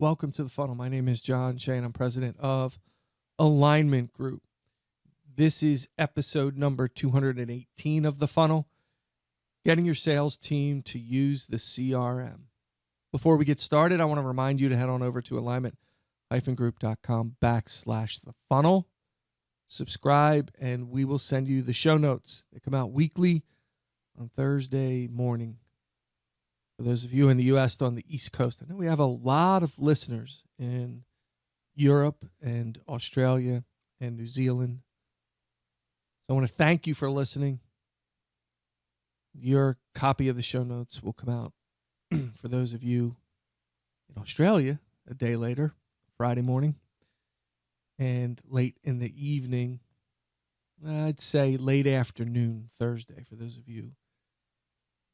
Welcome to the funnel. My name is John Shea, and I'm president of Alignment Group. This is episode number 218 of the funnel, getting your sales team to use the CRM. Before we get started, I want to remind you to head on over to alignment-group.com/the funnel. Subscribe, and we will send you the show notes. They come out weekly on Thursday morning. For those of you in the U.S. on the East Coast, I know we have a lot of listeners in Europe and Australia and New Zealand. So I want to thank you for listening. Your copy of the show notes will come out for those of you in Australia a day later, Friday morning, and late in the evening, I'd say late afternoon, Thursday, for those of you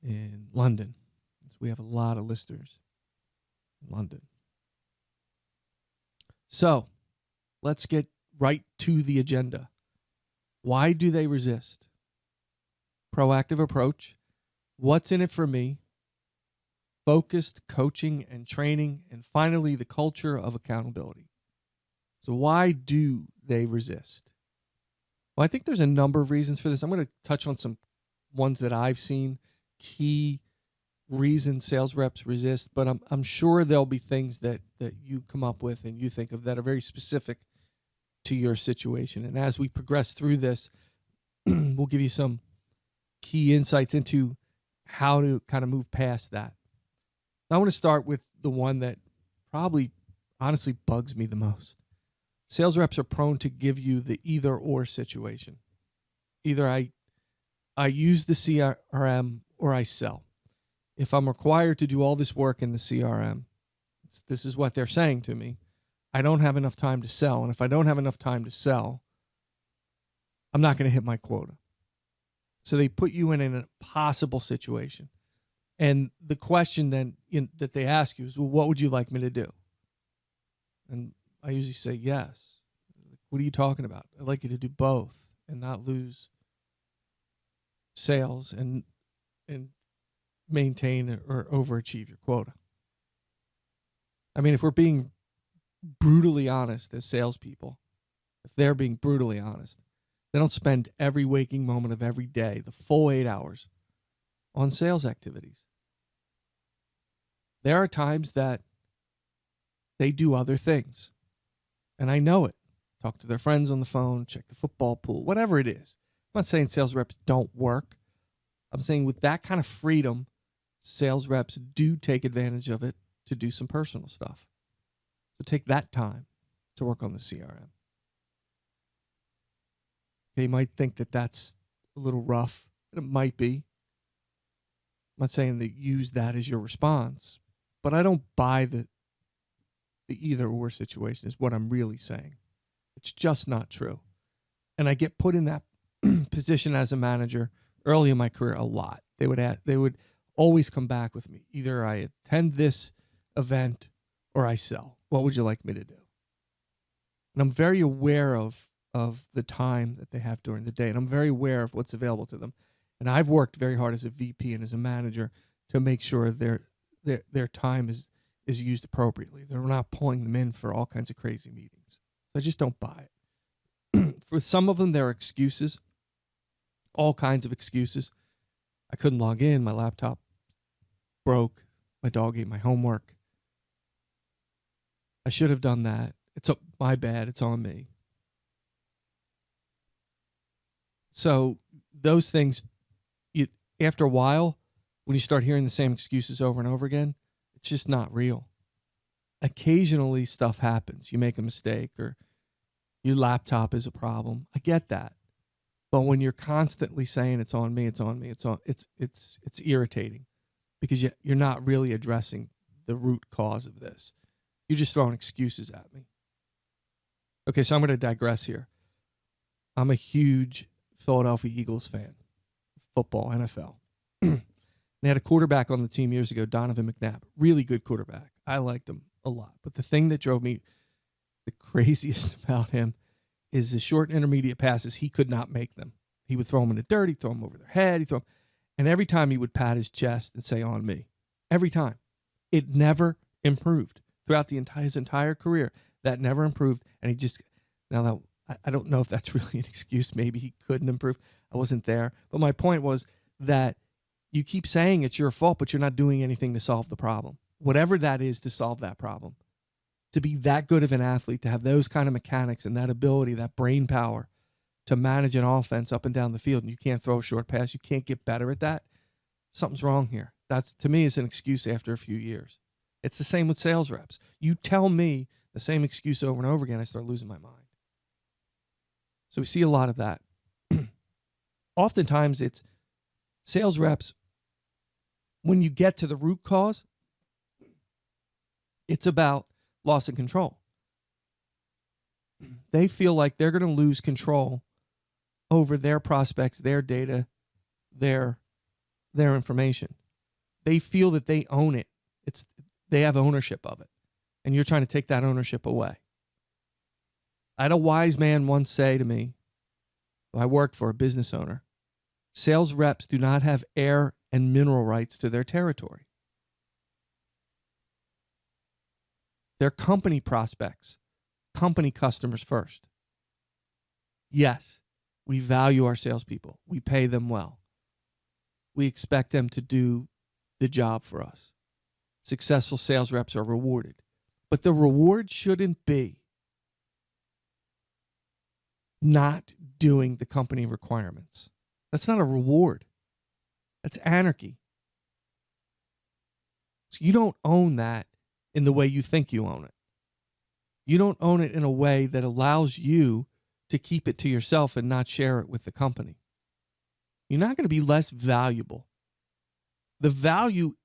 in London. We have a lot of listeners in London. So let's get right to the agenda. Why do they resist? Proactive approach. What's in it for me? Focused coaching and training. And finally, the culture of accountability. So why do they resist? Well, I think there's a number of reasons for this. I'm going to touch on some ones that I've seen, key reasons sales reps resist, but I'm sure there'll be things that you come up with and you think of that are very specific to your situation. And as we progress through this, we'll give you some key insights into how to kind of move past that. I want to start with the one that probably honestly bugs me the most. Sales reps are prone to give you the either or situation. Either I use the CRM or I sell. If I'm required to do all this work in the CRM, this is what they're saying to me. I don't have enough time to sell. And if I don't have enough time to sell, I'm not going to hit my quota. So they put you in an impossible situation. And the question then that they ask you is, well, what would you like me to do? And I usually say yes. What are you talking about? I'd like you to do both and not lose sales and maintain or overachieve your quota. I mean, if we're being brutally honest as salespeople, if they're being brutally honest, they don't spend every waking moment of every day, the full 8 hours, on sales activities. There are times that they do other things, and I know it. Talk to their friends on the phone, check the football pool, whatever it is. I'm not saying sales reps don't work. I'm saying with that kind of freedom, sales reps do take advantage of it to do some personal stuff. So take that time to work on the CRM. Okay, you might think that that's a little rough. It might be. I'm not saying that use that as your response, but I don't buy the either or situation is what I'm really saying. It's just not true. And I get put in that position as a manager early in my career a lot. They would always come back with me. Either I attend this event or I sell. What would you like me to do? And I'm very aware of the time that they have during the day. And I'm very aware of what's available to them. And I've worked very hard as a VP and as a manager to make sure their time is used appropriately. They're not pulling them in for all kinds of crazy meetings. So I just don't buy it. For some of them, there are excuses. All kinds of excuses. I couldn't log in. My laptop broke. My dog ate my homework. I should have done that. It's my bad. It's on me. So those things, after a while, when you start hearing the same excuses over and over again, it's just not real. Occasionally stuff happens. You make a mistake or your laptop is a problem. I get that. But when you're constantly saying it's on me, it's irritating because you're not really addressing the root cause of this. You're just throwing excuses at me. Okay, so I'm going to digress here. I'm a huge Philadelphia Eagles fan, football, NFL. They had a quarterback on the team years ago, Donovan McNabb. Really good quarterback. I liked him a lot. But the thing that drove me the craziest about him is the short and intermediate passes. He could not make them. He would throw them in the dirt. He'd throw them over their head. And every time he would pat his chest and say, on me. Every time. It never improved. throughout his entire career. That never improved. And he just, I don't know if that's really an excuse. Maybe he couldn't improve. I wasn't there. But my point was that you keep saying it's your fault, but you're not doing anything to solve the problem. Whatever that is to solve that problem. To be that good of an athlete, to have those kind of mechanics and that ability, that brain power to manage an offense up and down the field, and you can't throw a short pass, you can't get better at that, something's wrong here. That's, to me, is an excuse after a few years. It's the same with sales reps. You tell me the same excuse over and over again, I start losing my mind. So we see a lot of that. Oftentimes it's sales reps, when you get to the root cause, it's about loss of control. They feel like they're going to lose control over their prospects, their data, their information. They feel that they own it. They have ownership of it. And you're trying to take that ownership away. I had a wise man once say to me, who I worked for, a business owner, sales reps do not have air and mineral rights to their territory. They're company prospects, company customers first. Yes, we value our salespeople. We pay them well. We expect them to do the job for us. Successful sales reps are rewarded. But the reward shouldn't be not doing the company requirements. That's not a reward. That's anarchy. So you don't own that in the way you think you own it. You don't own it in a way that allows you to keep it to yourself and not share it with the company. You're not going to be less valuable. The value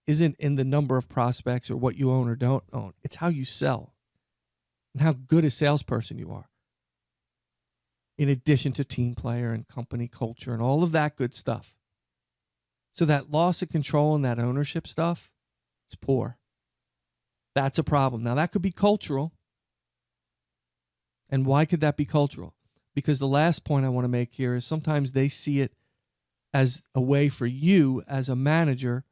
isn't in the number of prospects or what you own or don't own. It's how you sell and how good a salesperson you are. In addition to team player and company culture and all of that good stuff. So that loss of control and that ownership stuff, it's poor. That's a problem. Now that could be cultural. And why could that be cultural? Because the last point I want to make here is sometimes they see it as a way for you as a manager,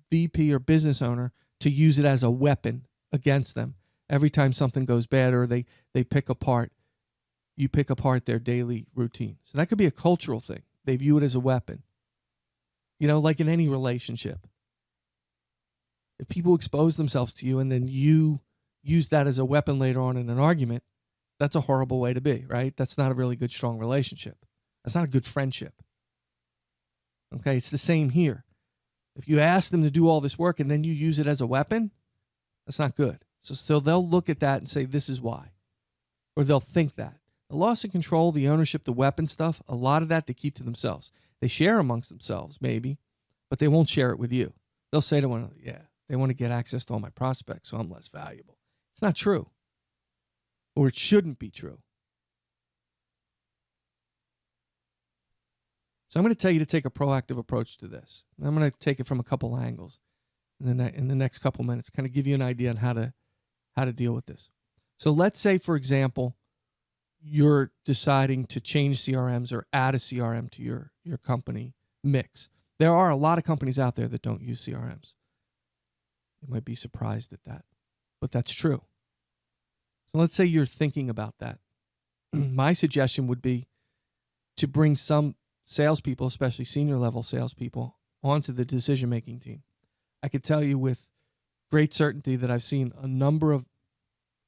VP or business owner to use it as a weapon against them. Every time something goes bad or they pick apart, you pick apart their daily routine. So that could be a cultural thing. They view it as a weapon. You know, like in any relationship. If people expose themselves to you and then you use that as a weapon later on in an argument, that's a horrible way to be, right? That's not a really good, strong relationship. That's not a good friendship. Okay, it's the same here. If you ask them to do all this work and then you use it as a weapon, that's not good. So they'll look at that and say, this is why. Or they'll think that. The loss of control, the ownership, the weapon stuff, a lot of that they keep to themselves. They share amongst themselves, maybe, but they won't share it with you. They'll say to one another, yeah, they want to get access to all my prospects, so I'm less valuable. It's not true. Or it shouldn't be true. So I'm going to tell you to take a proactive approach to this. I'm going to take it from a couple angles in the next couple minutes, kind of give you an idea on how to deal with this. So let's say, for example, you're deciding to change CRMs or add a CRM to your company mix. There are a lot of companies out there that don't use CRMs. You might be surprised at that, but that's true. So let's say you're thinking about that. My suggestion would be to bring some salespeople, especially senior level salespeople, onto the decision-making team. I could tell you with great certainty that I've seen a number of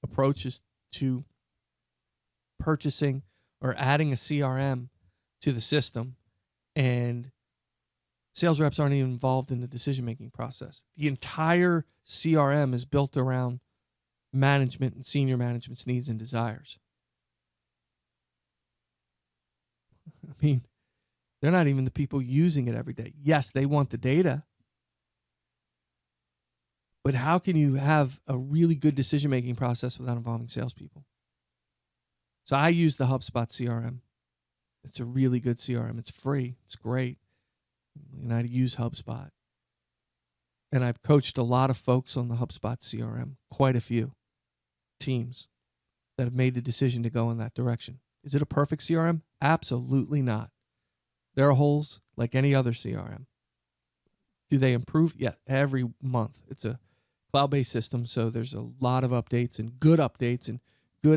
approaches to purchasing or adding a CRM to the system, and sales reps aren't even involved in the decision-making process. The entire CRM is built around management and senior management's needs and desires. I mean, they're not even the people using it every day. Yes, they want the data, but how can you have a really good decision-making process without involving salespeople? So I use the HubSpot CRM. It's a really good CRM. It's free. It's great. And I use HubSpot. And I've coached a lot of folks on the HubSpot CRM, quite a few teams that have made the decision to go in that direction. Is it a perfect CRM? Absolutely not. There are holes like any other CRM. Do they improve? Yeah, every month. It's a cloud-based system, so there's a lot of updates and good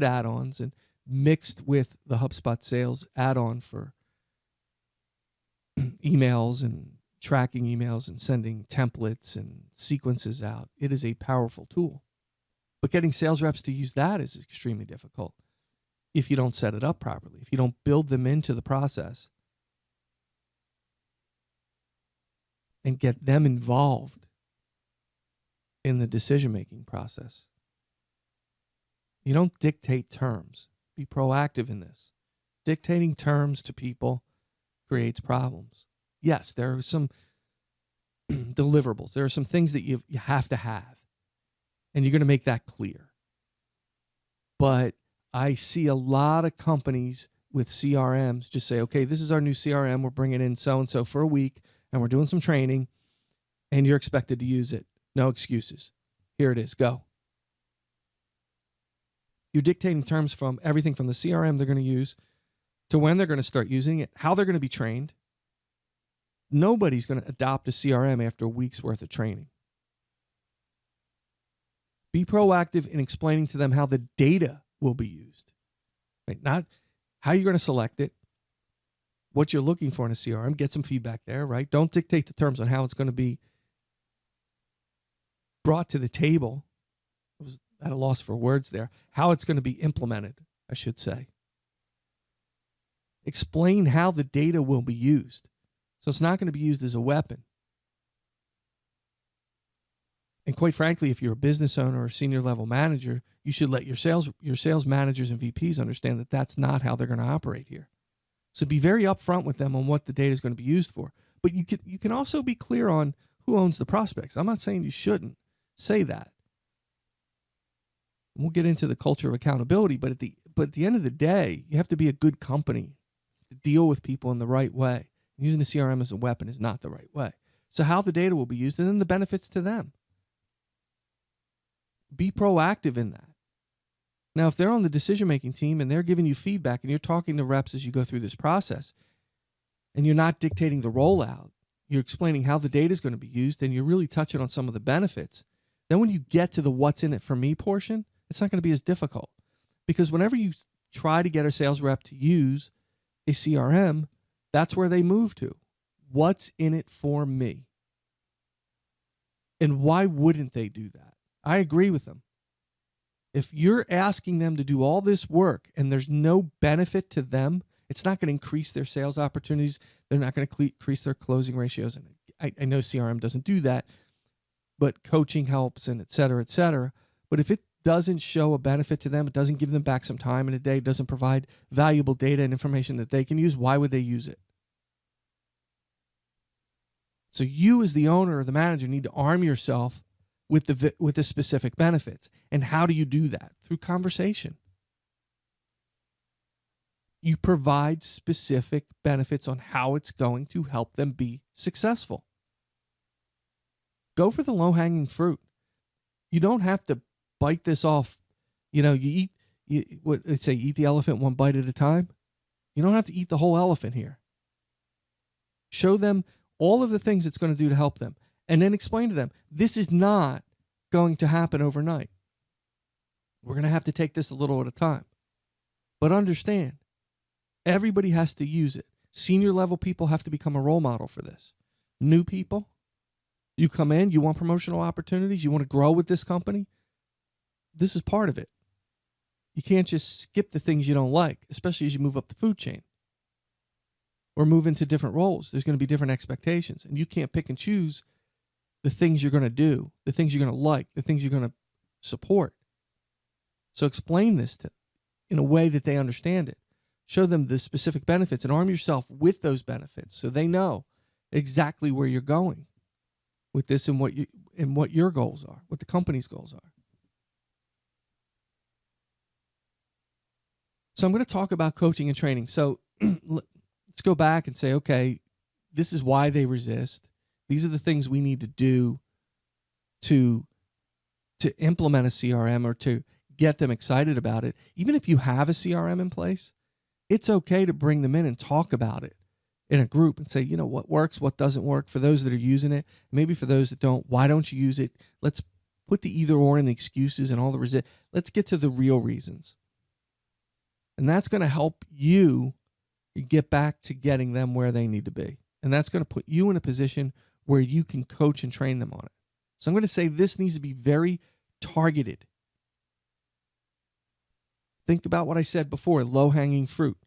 add-ons, and mixed with the HubSpot sales add-on for emails and tracking emails and sending templates and sequences out. It is a powerful tool. But getting sales reps to use that is extremely difficult if you don't set it up properly, if you don't build them into the process and get them involved in the decision-making process. You don't dictate terms. Be proactive in this. Dictating terms to people creates problems. Yes, there are some deliverables. There are some things that you have to have, and you're going to make that clear. But I see a lot of companies with CRMs just say, okay, this is our new CRM. We're bringing in so-and-so for a week, and we're doing some training, and you're expected to use it. No excuses. Here it is. Go. You're dictating terms from everything from the CRM they're going to use to when they're going to start using it, how they're going to be trained. Nobody's going to adopt a CRM after a week's worth of training. Be proactive in explaining to them how the data will be used. Right? Not how you're going to select it, what you're looking for in a CRM. Get some feedback there, right? Don't dictate the terms on how it's going to be brought to the table. I was at a loss for words there. How it's going to be implemented, I should say. Explain how the data will be used. So it's not going to be used as a weapon. And quite frankly, if you're a business owner or a senior level manager, you should let your sales managers and VPs understand that that's not how they're going to operate here. So be very upfront with them on what the data is going to be used for. But you can also be clear on who owns the prospects. I'm not saying you shouldn't say that. We'll get into the culture of accountability, but at the end of the day, you have to be a good company to deal with people in the right way. Using the CRM as a weapon is not the right way. So how the data will be used, and then the benefits to them. Be proactive in that. Now, if they're on the decision-making team and they're giving you feedback and you're talking to reps as you go through this process, and you're not dictating the rollout, you're explaining how the data is going to be used, and you're really touching on some of the benefits, then when you get to the what's in it for me portion, it's not going to be as difficult. Because whenever you try to get a sales rep to use a CRM, that's where they move to. What's in it for me? And why wouldn't they do that? I agree with them. If you're asking them to do all this work and there's no benefit to them, it's not going to increase their sales opportunities. They're not going to increase their closing ratios. And I know CRM doesn't do that, but coaching helps and et cetera, et cetera. But if it doesn't show a benefit to them, it doesn't give them back some time in a day, it doesn't provide valuable data and information that they can use, why would they use it? So you as the owner or the manager need to arm yourself with the specific benefits. And how do you do that? Through conversation. You provide specific benefits on how it's going to help them be successful. Go for the low-hanging fruit. You don't have to bite this off. You eat the elephant one bite at a time. You don't have to eat the whole elephant here. Show them all of the things it's going to do to help them. And then explain to them, this is not going to happen overnight. We're going to have to take this a little at a time. But understand, everybody has to use it. Senior level people have to become a role model for this. New people, you come in, you want promotional opportunities, you want to grow with this company. This is part of it. You can't just skip the things you don't like, especially as you move up the food chain or move into different roles. There's going to be different expectations, and you can't pick and choose the things you're going to do, the things you're going to like, the things you're going to support. So explain this in a way that they understand it. Show them the specific benefits and arm yourself with those benefits so they know exactly where you're going with this and what your goals are, what the company's goals are. So I'm going to talk about coaching and training. So let's go back and say, okay, this is why they resist. These are the things we need to do to implement a CRM or to get them excited about it. Even if you have a CRM in place, it's okay to bring them in and talk about it in a group and say, what works, what doesn't work for those that are using it. Maybe for those that don't, why don't you use it? Let's put the either or and the excuses and all the let's get to the real reasons. And that's going to help you get back to getting them where they need to be. And that's going to put you in a position where you can coach and train them on it. So I'm going to say this needs to be very targeted. Think about what I said before, low-hanging fruit.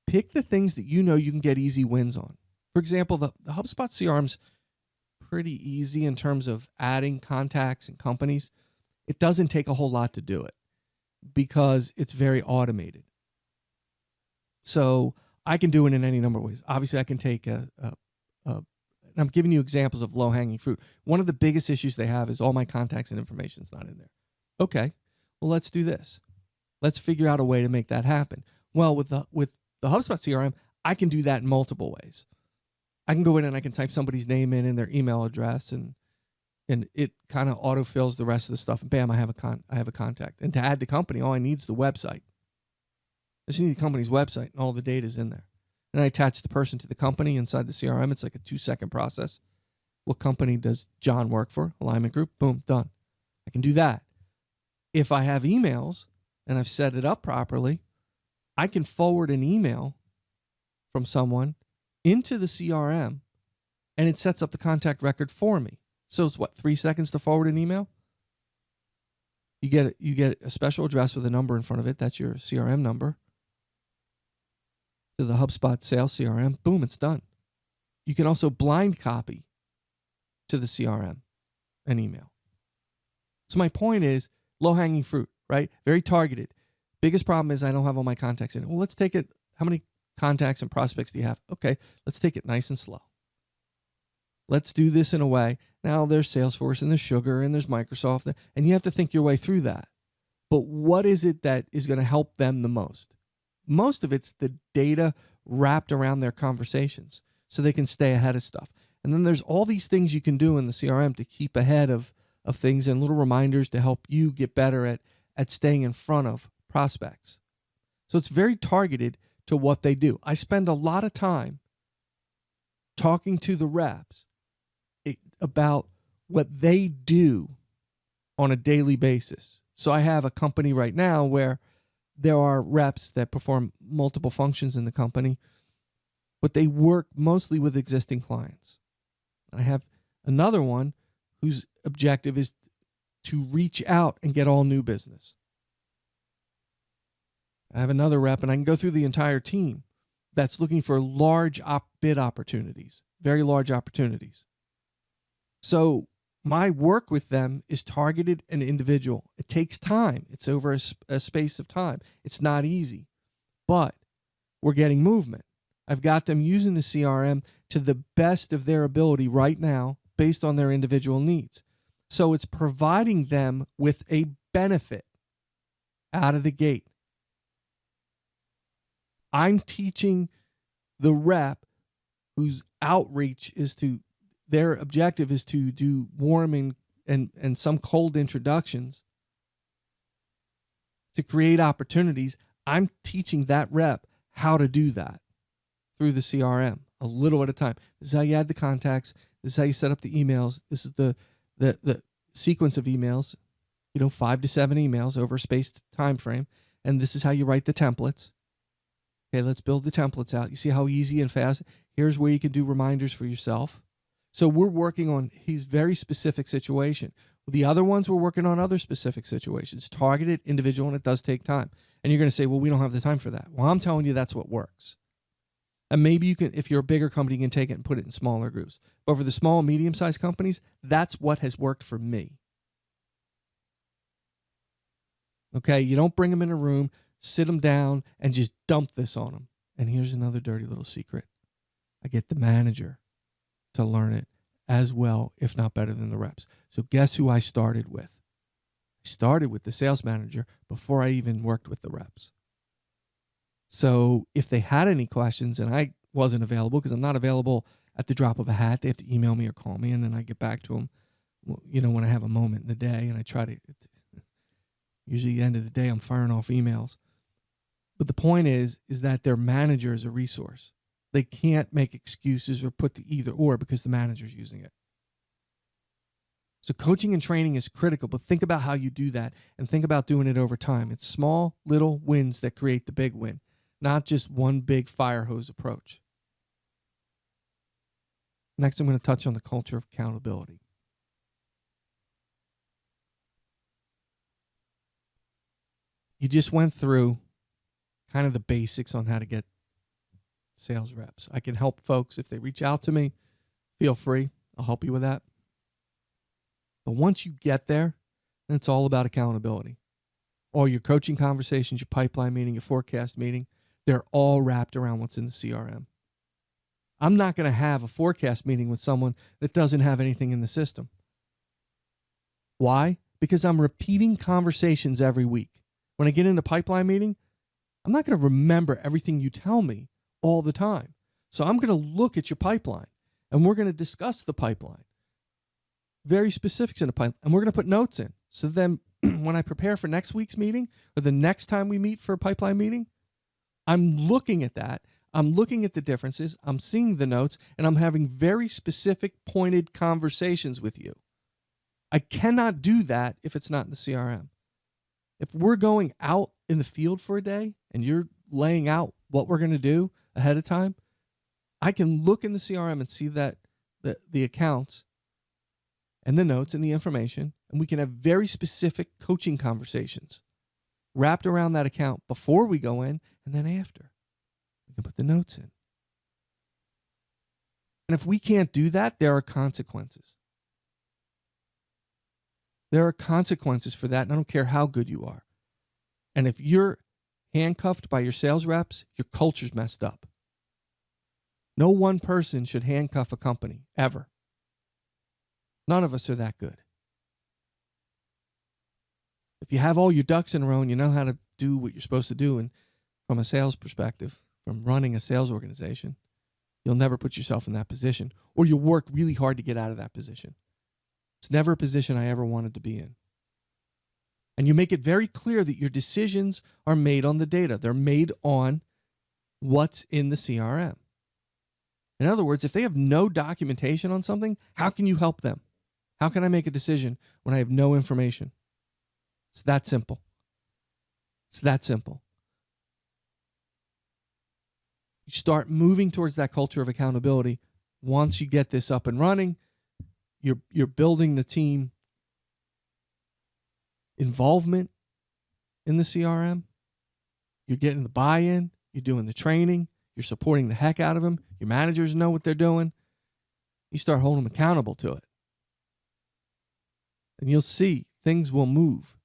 Pick the things that you know you can get easy wins on. For example, the HubSpot CRM's pretty easy in terms of adding contacts and companies. It doesn't take a whole lot to do it because it's very automated. So I can do it in any number of ways. Obviously, I can take and I'm giving you examples of low-hanging fruit. One of the biggest issues they have is all my contacts and information is not in there. Okay, well, let's do this. Let's figure out a way to make that happen. Well, with the HubSpot CRM, I can do that in multiple ways. I can go in and I can type somebody's name in and their email address, and it kind of autofills the rest of the stuff. And bam, I have a contact. And to add the company, all I need is the website. I just need the company's website, and all the data is in there. And I attach the person to the company inside the CRM. It's like a 2-second process. What company does John work for? Alignment Group. Boom, done. I can do that. If I have emails and I've set it up properly, I can forward an email from someone into the CRM, and it sets up the contact record for me. So it's 3 seconds to forward an email? You get a special address with a number in front of it. That's your CRM number. To the HubSpot sales CRM, boom, it's done. You can also blind copy to the CRM an email. So my point is low-hanging fruit, right? Very targeted. Biggest problem is I don't have all my contacts in it. Well, let's take it. How many contacts and prospects do you have? Okay, let's take it nice and slow. Let's do this in a way. Now there's Salesforce and there's Sugar and there's Microsoft, and you have to think your way through that. But what is it that is going to help them the most? Most of it's the data wrapped around their conversations so they can stay ahead of stuff. And then there's all these things you can do in the CRM to keep ahead of things and little reminders to help you get better at staying in front of prospects. So it's very targeted to what they do. I spend a lot of time talking to the reps about what they do on a daily basis. So I have a company right now where there are reps that perform multiple functions in the company, but they work mostly with existing clients. I have another one whose objective is to reach out and get all new business. I have another rep, and I can go through the entire team that's looking for large bid opportunities, very large opportunities. So my work with them is targeted and individual. It takes time. It's over a space of time. It's not easy, but we're getting movement. I've got them using the CRM to the best of their ability right now based on their individual needs. So it's providing them with a benefit out of the gate. I'm teaching the rep whose outreach is their objective is to do warm and some cold introductions to create opportunities. I'm teaching that rep how to do that through the CRM a little at a time. This is how you add the contacts. This is how you set up the emails. This is the sequence of emails, 5 to 7 emails over a spaced time frame. And this is how you write the templates. Okay, let's build the templates out. You see how easy and fast. Here's where you can do reminders for yourself. So we're working on his very specific situation. The other ones, we're working on other specific situations, targeted, individual, and it does take time. And you're going to say, well, we don't have the time for that. Well, I'm telling you that's what works. And maybe you can, if you're a bigger company, you can take it and put it in smaller groups. But for the small and medium-sized companies, that's what has worked for me. Okay, you don't bring them in a room, sit them down, and just dump this on them. And here's another dirty little secret. I get the manager to learn it as well, if not better than the reps. So guess who I started with? I started with the sales manager before I even worked with the reps. So if they had any questions and I wasn't available, because I'm not available at the drop of a hat, they have to email me or call me, and then I get back to them, when I have a moment in the day, and I try to, usually at the end of the day, I'm firing off emails. But the point is that their manager is a resource. They can't make excuses or put the either or because the manager's using it. So coaching and training is critical, but think about how you do that and think about doing it over time. It's small, little wins that create the big win, not just one big fire hose approach. Next, I'm going to touch on the culture of accountability. You just went through kind of the basics on how to get sales reps. I can help folks if they reach out to me. Feel free. I'll help you with that. But once you get there, then it's all about accountability. All your coaching conversations, your pipeline meeting, your forecast meeting, they're all wrapped around what's in the CRM. I'm not going to have a forecast meeting with someone that doesn't have anything in the system. Why? Because I'm repeating conversations every week. When I get in a pipeline meeting, I'm not going to remember everything you tell me all the time. So I'm going to look at your pipeline, and we're going to discuss the pipeline. Very specifics in the pipeline, and we're going to put notes in. So then when I prepare for next week's meeting or the next time we meet for a pipeline meeting, I'm looking at that. I'm looking at the differences. I'm seeing the notes, and I'm having very specific, pointed conversations with you. I cannot do that if it's not in the CRM. If we're going out in the field for a day and you're laying out what we're going to do ahead of time, I can look in the CRM and see that the accounts and the notes and the information, and we can have very specific coaching conversations wrapped around that account before we go in and then after. We can put the notes in. And if we can't do that, there are consequences. There are consequences for that, and I don't care how good you are. And if you're handcuffed by your sales reps, your culture's messed up. No one person should handcuff a company, ever. None of us are that good. If you have all your ducks in a row and you know how to do what you're supposed to do, and from a sales perspective, from running a sales organization, you'll never put yourself in that position, or you'll work really hard to get out of that position. It's never a position I ever wanted to be in. And you make it very clear that your decisions are made on the data. They're made on what's in the CRM. In other words, if they have no documentation on something, how can you help them? How can I make a decision when I have no information? It's that simple. It's that simple. You start moving towards that culture of accountability. Once you get this up and running, you're building the team involvement in the CRM. You're getting the buy-in. You're doing the training. You're supporting the heck out of them. Your managers know what they're doing. You start holding them accountable to it. And you'll see things will move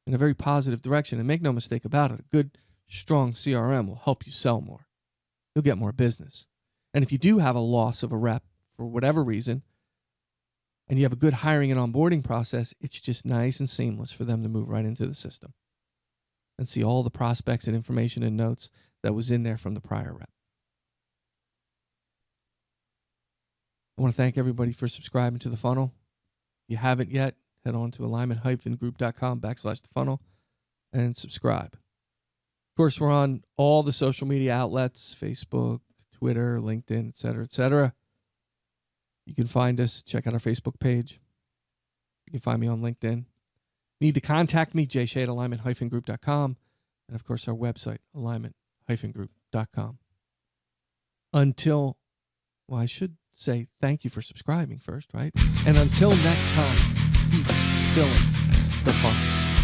in a very positive direction. And make no mistake about it, a good, strong CRM will help you sell more. You'll get more business. And if you do have a loss of a rep for whatever reason, and you have a good hiring and onboarding process, it's just nice and seamless for them to move right into the system and see all the prospects and information and notes that was in there from the prior rep. I want to thank everybody for subscribing to the funnel. If you haven't yet, head on to alignment-group.com/the-funnel and subscribe. Of course, we're on all the social media outlets, Facebook, Twitter, LinkedIn, et cetera, You can find us. Check out our Facebook page. You can find me on LinkedIn. Need to contact me, jshay at alignment-group.com. And, of course, our website, alignment-group.com. I should say thank you for subscribing first, right? And until next time, keep filling the funnel.